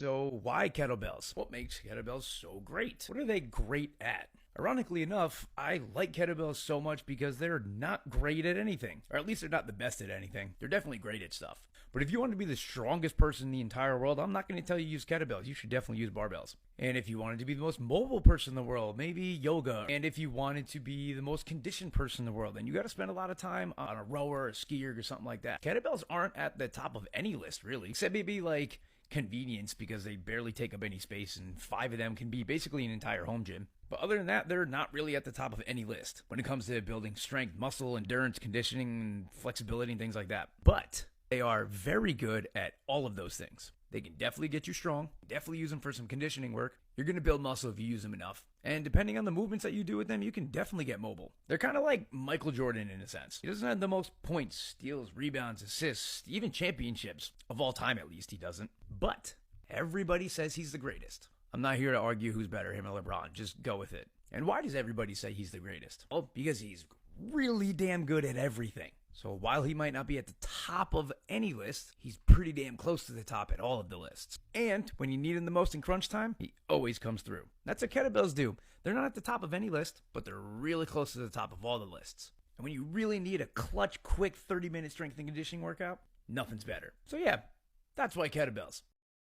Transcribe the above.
So, why kettlebells? What makes kettlebells so great? What are they great at? Ironically enough, I like kettlebells so much because they're not great at anything. Or at least they're not the best at anything. They're definitely great at stuff. But if you want to be the strongest person in the entire world, I'm not going to tell you use kettlebells. You should definitely use barbells. And if you wanted to be the most mobile person in the world, maybe yoga. And if you wanted to be the most conditioned person in the world, then you got to spend a lot of time on a rower or a skier or something like that. Kettlebells aren't at the top of any list, really. Except maybe like convenience because they barely take up any space and 5 of them can be basically an entire home gym. But other than that, they're not really at the top of any list when it comes to building strength, muscle, endurance, conditioning, flexibility, and things like that. But they are very good at all of those things. They can definitely get you strong, definitely use them for some conditioning work. You're going to build muscle if you use them enough. And depending on the movements that you do with them, you can definitely get mobile. They're kind of like Michael Jordan in a sense. He doesn't have the most points, steals, rebounds, assists, even championships. Of all time, at least, he doesn't. But everybody says he's the greatest. I'm not here to argue who's better, him or LeBron. Just go with it. And why does everybody say he's the greatest? Well, because he's really damn good at everything. So while he might not be at the top of any list, he's pretty damn close to the top at all of the lists. And when you need him the most in crunch time, he always comes through. That's what kettlebells do. They're not at the top of any list, but they're really close to the top of all the lists. And when you really need a clutch, quick 30-minute strength and conditioning workout, nothing's better. So yeah, that's why kettlebells.